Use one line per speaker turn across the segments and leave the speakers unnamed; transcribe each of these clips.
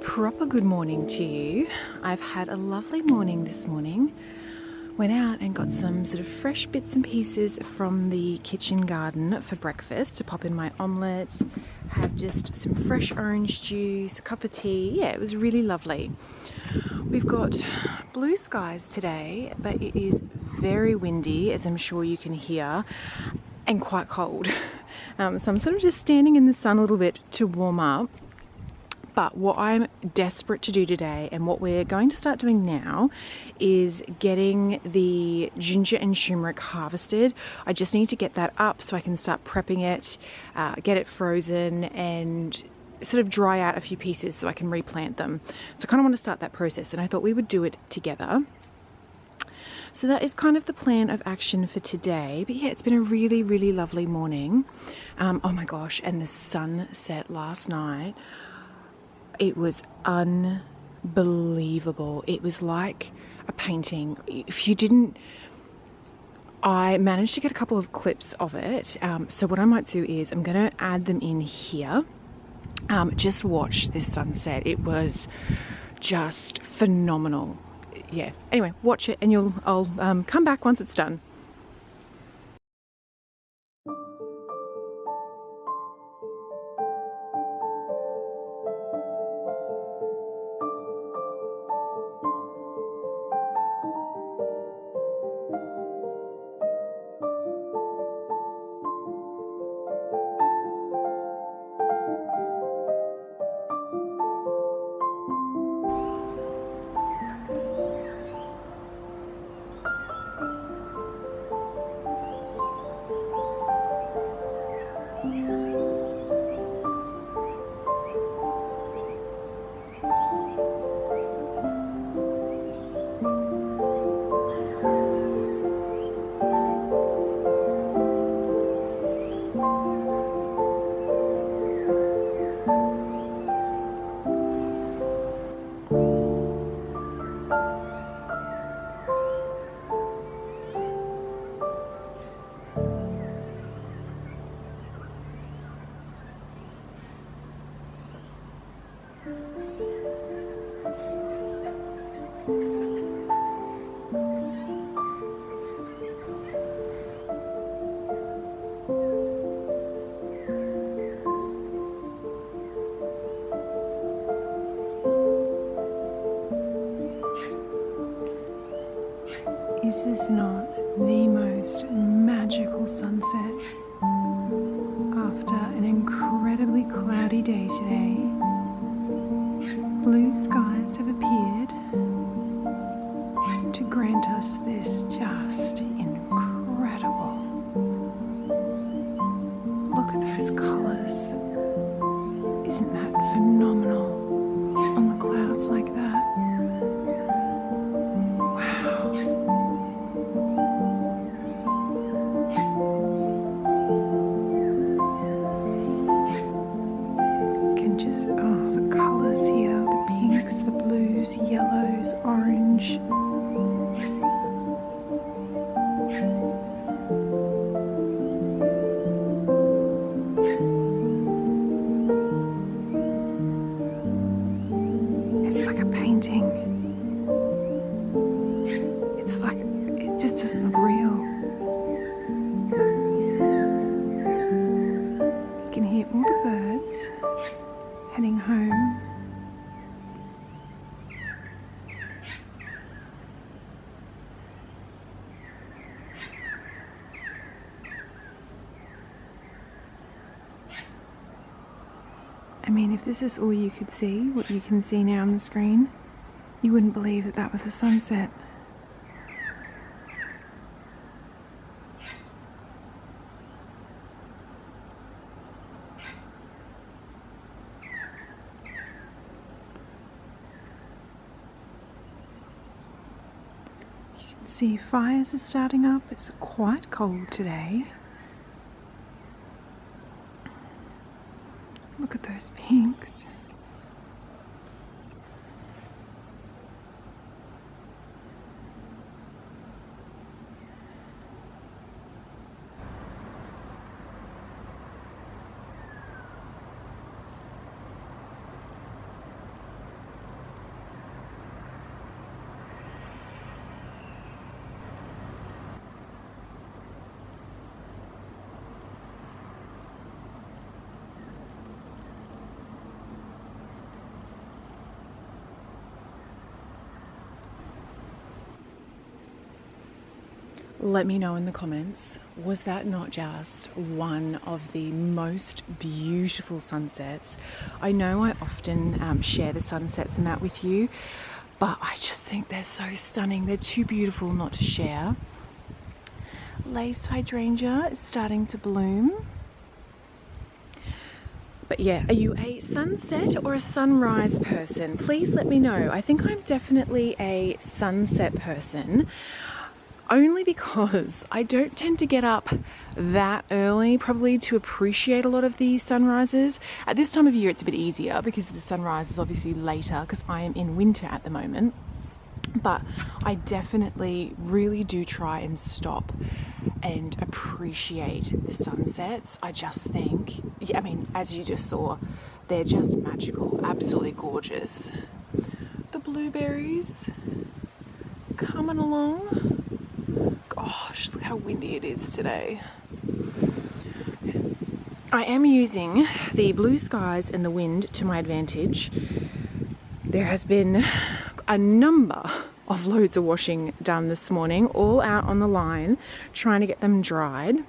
Proper good morning to you. I've had a lovely morning this morning. Went out and got some sort of fresh bits and pieces from the kitchen garden for breakfast to pop in my omelette. Had just some fresh orange juice, a cup of tea. Yeah, it was really lovely. We've got blue skies today, but it is very windy, as I'm sure you can hear, and quite cold. So I'm sort of just standing in the sun a little bit to warm up. But what I'm desperate to do today, and what we're going to start doing now, is getting the ginger and turmeric harvested. I just need to get that up so I can start prepping it, get it frozen, and sort of dry out a few pieces so I can replant them. So I kind of want to start that process, and I thought we would do it together. So that is kind of the plan of action for today. But yeah, it's been a really, really lovely morning. Oh my gosh, and the sun set last night. It was unbelievable. It was like a painting. If you didn't, I managed to get a couple of clips of it. So what I might do is I'm going to add them in here. Just watch this sunset. It was just phenomenal. Yeah. Anyway, watch it and I'll come back once it's done. Is this not the most magical sunset after an incredibly cloudy day today? Blue skies have appeared to grant us this just incredible. Look at those colors. Isn't that phenomenal on the clouds like that? The blues, yellows, orange. It's like a painting. It's like, it just doesn't look real. You can hear all the birds heading home. I mean, if this is all you could see, what you can see now on the screen, you wouldn't believe that that was a sunset. You can see fires are starting up. It's quite cold today. Look at those pinks. Let me know in the comments, was that not just one of the most beautiful sunsets? I know I often share the sunsets and that with you, but I just think they're so stunning. They're too beautiful not to share. Lace hydrangea is starting to bloom. But yeah, are you a sunset or a sunrise person? Please let me know. I think I'm definitely a sunset person, only because I don't tend to get up that early probably to appreciate a lot of the sunrises. At this time of year it's a bit easier because the sunrise is obviously later because I am in winter at the moment. But I definitely really do try and stop and appreciate the sunsets. I just think, yeah, I mean, as you just saw, they're just magical, absolutely gorgeous. The blueberries coming along. Gosh, look how windy it is today. I am using the blue skies and the wind to my advantage. There has been a number of loads of washing done this morning, all out on the line, trying to get them dried.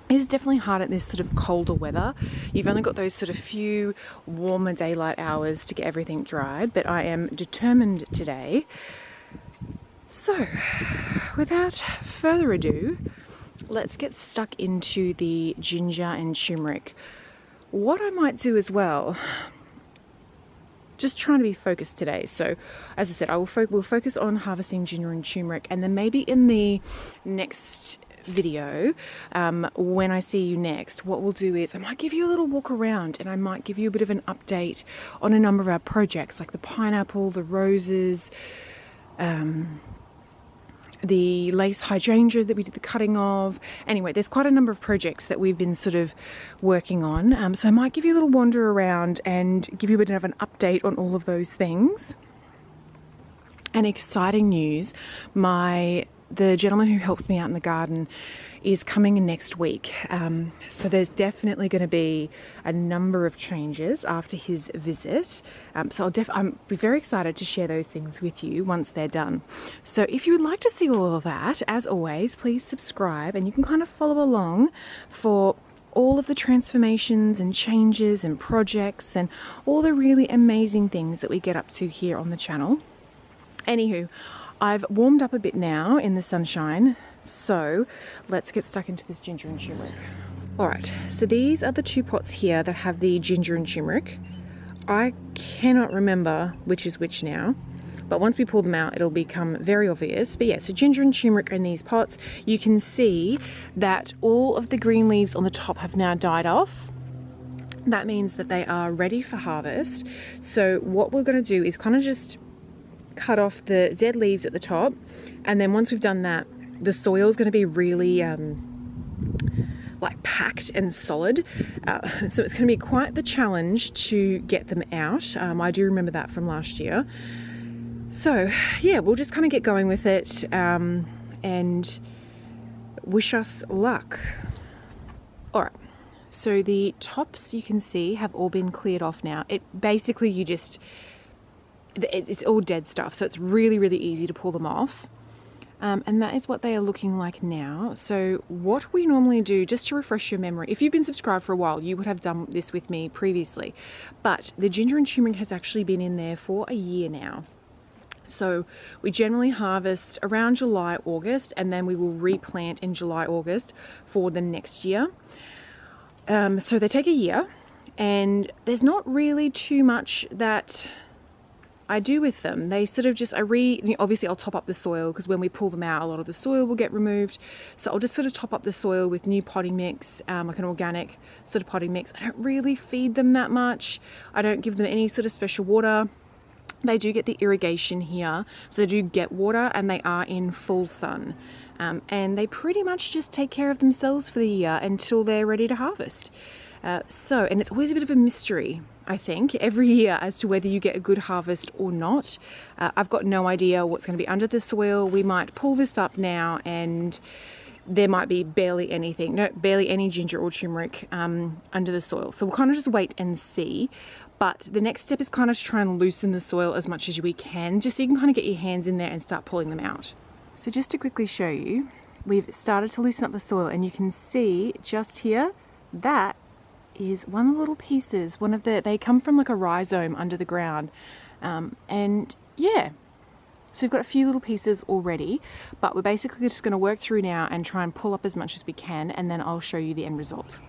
It is definitely hard at this sort of colder weather. You've only got those sort of few warmer daylight hours to get everything dried, but I am determined today. So, without further ado, let's get stuck into the ginger and turmeric. What I might do as well, just trying to be focused today. So, as I said, we'll focus on harvesting ginger and turmeric, and then maybe in the next video, when I see you next, what we'll do is I might give you a little walk around, and I might give you a bit of an update on a number of our projects, like the pineapple, the roses, the lace hydrangea that we did the cutting of. Anyway, there's quite a number of projects that we've been sort of working on. So I might give you a little wander around and give you a bit of an update on all of those things. And exciting news, the gentleman who helps me out in the garden is coming in next week. So there's definitely going to be a number of changes after his visit. So I'm very excited to share those things with you once they're done. So if you would like to see all of that, as always, please subscribe and you can kind of follow along for all of the transformations and changes and projects and all the really amazing things that we get up to here on the channel. Anywho, I've warmed up a bit now in the sunshine, so let's get stuck into this ginger and turmeric. Alright, so these are the two pots here that have the ginger and turmeric. I cannot remember which is which now, but once we pull them out it'll become very obvious. But yeah, so ginger and turmeric are in these pots. You can see that all of the green leaves on the top have now died off. That means that they are ready for harvest. So what we're going to do is kind of just cut off the dead leaves at the top, and then once we've done that, the soil is going to be really like packed and solid, so it's going to be quite the challenge to get them out. I do remember that from last year. So yeah, we'll just kind of get going with it, and wish us luck. All right, so the tops you can see have all been cleared off now. It basically, it's all dead stuff, so it's really, really easy to pull them off. And that is what they are looking like now. So what we normally do, just to refresh your memory, if you've been subscribed for a while, you would have done this with me previously. But the ginger and turmeric has actually been in there for a year now. So we generally harvest around July, August, and then we will replant in July, August for the next year. So they take a year, and there's not really too much that I do with them. They sort of just, obviously I'll top up the soil, because when we pull them out, a lot of the soil will get removed. So I'll just sort of top up the soil with new potting mix, like an organic sort of potting mix. I don't really feed them that much. I don't give them any sort of special water. They do get the irrigation here, so they do get water, and they are in full sun. And they pretty much just take care of themselves for the year until they're ready to harvest. And it's always a bit of a mystery, I think, every year as to whether you get a good harvest or not. I've got no idea what's going to be under the soil. We might pull this up now and there might be barely any ginger or turmeric under the soil. So we'll kind of just wait and see. But the next step is kind of to try and loosen the soil as much as we can, just so you can kind of get your hands in there and start pulling them out. So just to quickly show you, we've started to loosen up the soil, and you can see just here, that is one of the little pieces, they come from like a rhizome under the ground. And yeah, so we've got a few little pieces already, but we're basically just going to work through now and try and pull up as much as we can, and then I'll show you the end result.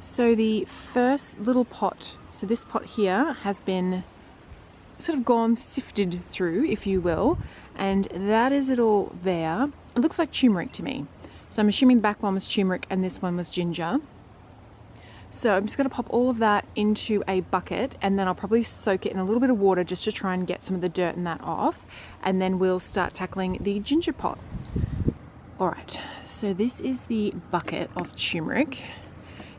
So the first little pot, so this pot here has been sort of gone sifted through, if you will, and that is it all there. It looks like turmeric to me. So I'm assuming the back one was turmeric and this one was ginger. So I'm just going to pop all of that into a bucket, and then I'll probably soak it in a little bit of water just to try and get some of the dirt and that off, and then we'll start tackling the ginger pot. Alright, so this is the bucket of turmeric.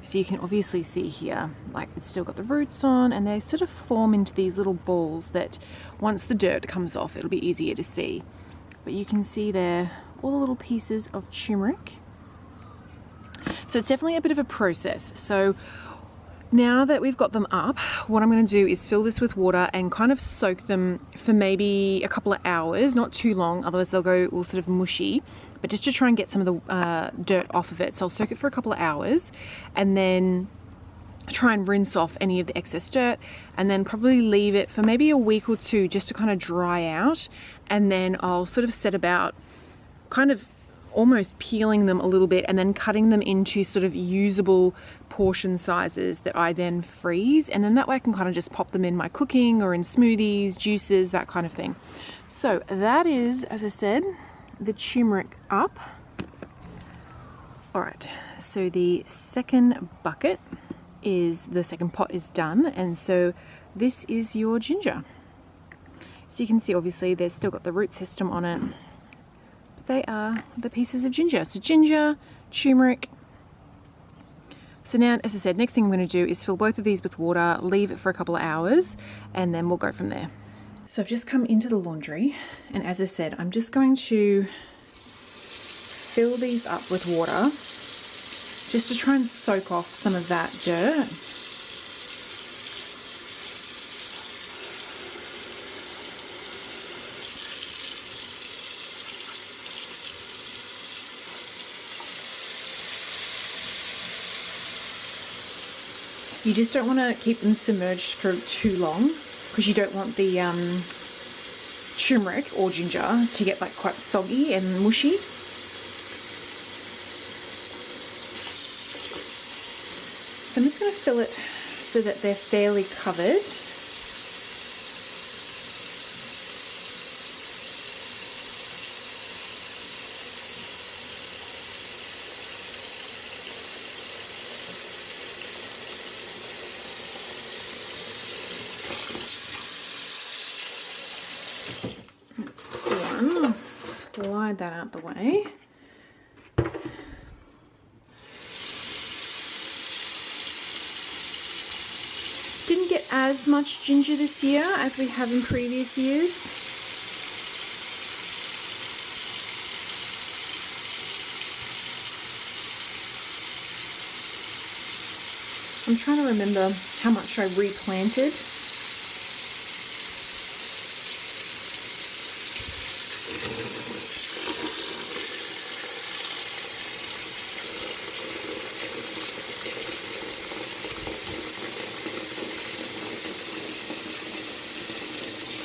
So you can obviously see here, like it's still got the roots on, and they sort of form into these little balls that once the dirt comes off, it'll be easier to see. But you can see there all the little pieces of turmeric. So it's definitely a bit of a process. So now that we've got them up, what I'm going to do is fill this with water and kind of soak them for maybe a couple of hours, not too long, otherwise they'll go all sort of mushy, but just to try and get some of the dirt off of it. So I'll soak it for a couple of hours and then try and rinse off any of the excess dirt, and then probably leave it for maybe a week or two just to kind of dry out, and then I'll sort of set about kind of almost peeling them a little bit and then cutting them into sort of usable portion sizes that I then freeze, and then that way I can kind of just pop them in my cooking or in smoothies, juices, that kind of thing. So that is, as I said, the turmeric up. All right, so the second bucket is, the second pot is done, and so this is your ginger. So you can see obviously there's still got the root system on it. They are the pieces of ginger. So ginger, turmeric. So now, as I said, next thing I'm going to do is fill both of these with water, leave it for a couple of hours, and then we'll go from there. So I've just come into the laundry, and as I said, I'm just going to fill these up with water just to try and soak off some of that dirt. You just don't want to keep them submerged for too long, because you don't want the turmeric or ginger to get like quite soggy and mushy. So I'm just going to fill it so that they're fairly covered. That's done. I'll slide that out the way. Didn't get as much ginger this year as we have in previous years. I'm trying to remember how much I replanted.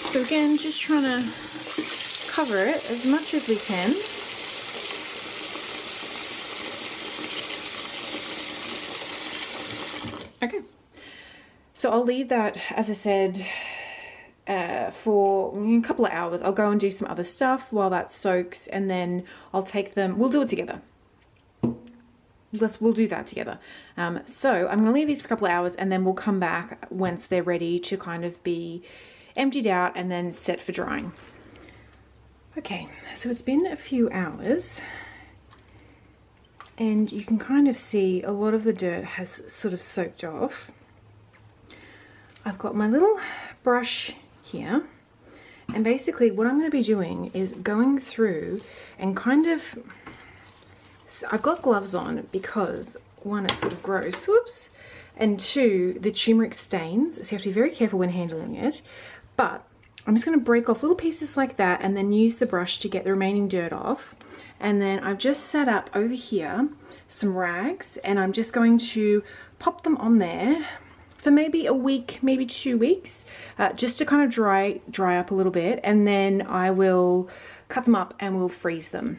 So again, just trying to cover it as much as we can. Okay, so I'll leave that, as I said, for a couple of hours. I'll go and do some other stuff while that soaks, and then I'll take them, we'll do it together. We'll do that together. So I'm going to leave these for a couple of hours, and then we'll come back once they're ready to kind of be emptied out and then set for drying. Okay, so it's been a few hours, and you can kind of see a lot of the dirt has sort of soaked off. I've got my little brush here, and basically what I'm going to be doing is going through and kind of, so I've got gloves on because one, it's sort of gross, whoops, and two, the turmeric stains, so you have to be very careful when handling it. But I'm just going to break off little pieces like that and then use the brush to get the remaining dirt off. And then I've just set up over here some rags, and I'm just going to pop them on there for maybe a week, maybe 2 weeks, just to kind of dry up a little bit, and then I will cut them up and we'll freeze them.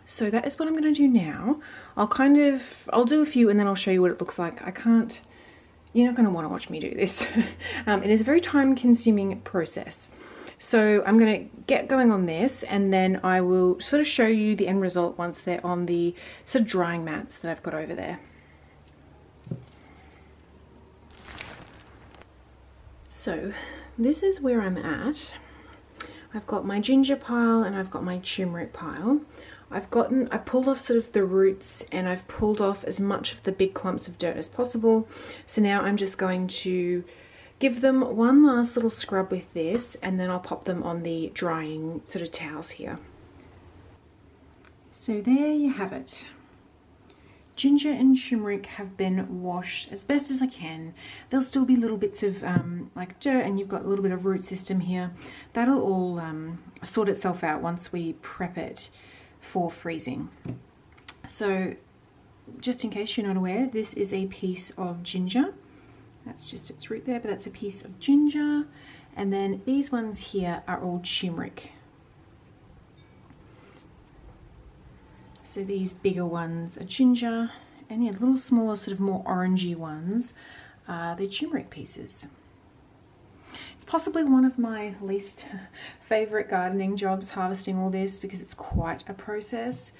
So that is what I'm going to do now. I'll do a few and then I'll show you what it looks like. You're not going to want to watch me do this. It is a very time consuming process. So I'm going to get going on this, and then I will sort of show you the end result once they're on the sort of drying mats that I've got over there. So this is where I'm at. I've got my ginger pile and I've got my turmeric pile. I've pulled off sort of the roots, and I've pulled off as much of the big clumps of dirt as possible. So now I'm just going to give them one last little scrub with this, and then I'll pop them on the drying sort of towels here. So there you have it. Ginger and turmeric have been washed as best as I can. There'll still be little bits of like dirt, and you've got a little bit of root system here. That'll all sort itself out once we prep it for freezing. So just in case you're not aware, this is a piece of ginger. That's just its root there, but that's a piece of ginger. And then these ones here are all turmeric. So these bigger ones are ginger, and yeah, little smaller, sort of more orangey ones are the turmeric pieces. It's possibly one of my least favorite gardening jobs, harvesting all this, because it's quite a process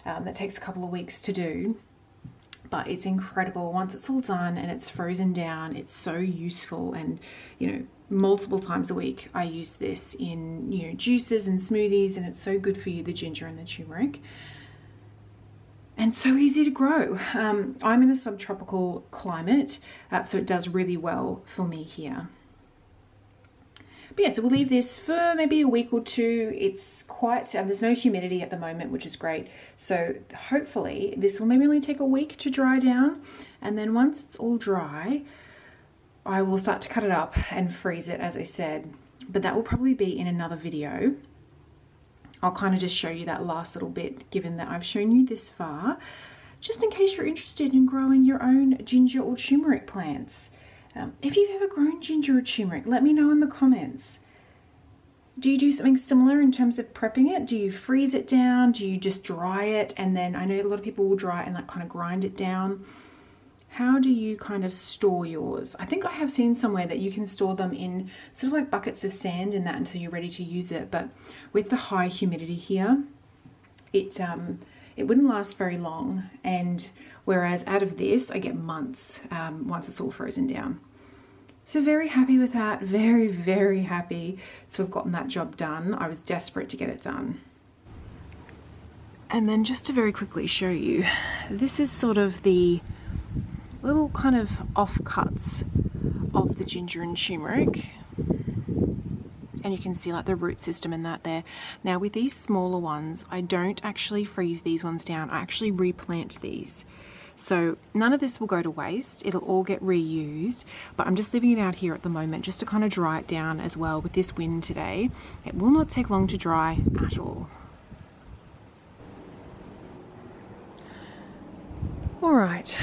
that takes a couple of weeks to do. But it's incredible once it's all done and it's frozen down. It's so useful, and multiple times a week I use this in juices and smoothies, and it's so good for you, the ginger and the turmeric. And so easy to grow. I'm in a subtropical climate, so it does really well for me here. But yeah, so we'll leave this for maybe a week or two. It's quite, there's no humidity at the moment, which is great. So hopefully this will maybe only take a week to dry down. And then once it's all dry, I will start to cut it up and freeze it, as I said. But that will probably be in another video. I'll kind of just show you that last little bit, given that I've shown you this far, just in case you're interested in growing your own ginger or turmeric plants. If you've ever grown ginger or turmeric, let me know in the comments. Do you do something similar in terms of prepping it? Do you freeze it down? Do you just dry it? And then I know a lot of people will dry it and like kind of grind it down. How do you kind of store yours? I think I have seen somewhere that you can store them in sort of like buckets of sand and that until you're ready to use it. But with the high humidity here, it wouldn't last very long. And whereas out of this, I get months once it's all frozen down. So very happy with that. Very, very happy to have gotten that job done. I was desperate to get it done. And then just to very quickly show you, this is sort of the little kind of offcuts of the ginger and turmeric. And you can see like the root system and that there. Now with these smaller ones, I don't actually freeze these ones down. I actually replant these. So none of this will go to waste. It'll all get reused, but I'm just leaving it out here at the moment just to kind of dry it down as well. With this wind today, it will not take long to dry at all. All right,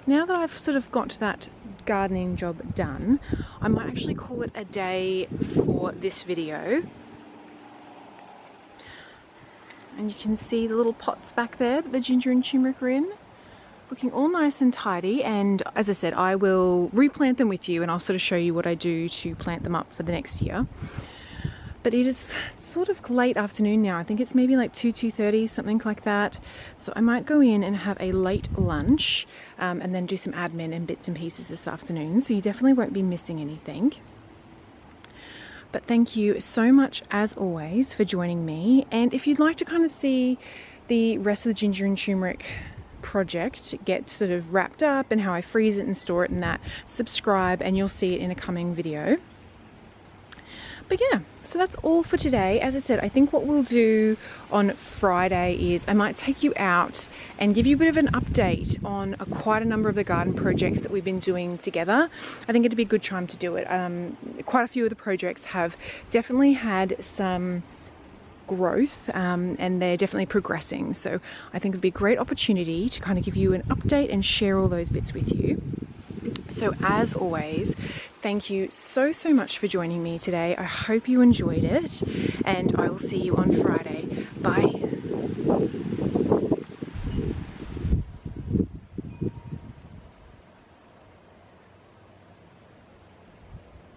now that I've sort of got that gardening job done, I might actually call it a day for this video. And you can see the little pots back there that the ginger and turmeric are in, looking all nice and tidy. And as I said, I will replant them with you, and I'll sort of show you what I do to plant them up for the next year. But it is sort of late afternoon now. I think it's maybe like 2:30, something like that. So I might go in and have a late lunch and then do some admin and bits and pieces this afternoon. So you definitely won't be missing anything. But thank you so much, as always, for joining me. And if you'd like to kind of see the rest of the ginger and turmeric project get sort of wrapped up and how I freeze it and store it and that, subscribe and you'll see it in a coming video. But yeah, so that's all for today. As I said, I think what we'll do on Friday is I might take you out and give you a bit of an update on quite a number of the garden projects that we've been doing together. I think it'd be a good time to do it. Quite a few of the projects have definitely had some growth and they're definitely progressing. So I think it'd be a great opportunity to kind of give you an update and share all those bits with you. So as always, thank you so much for joining me today. I hope you enjoyed it and I will see you on Friday. Bye.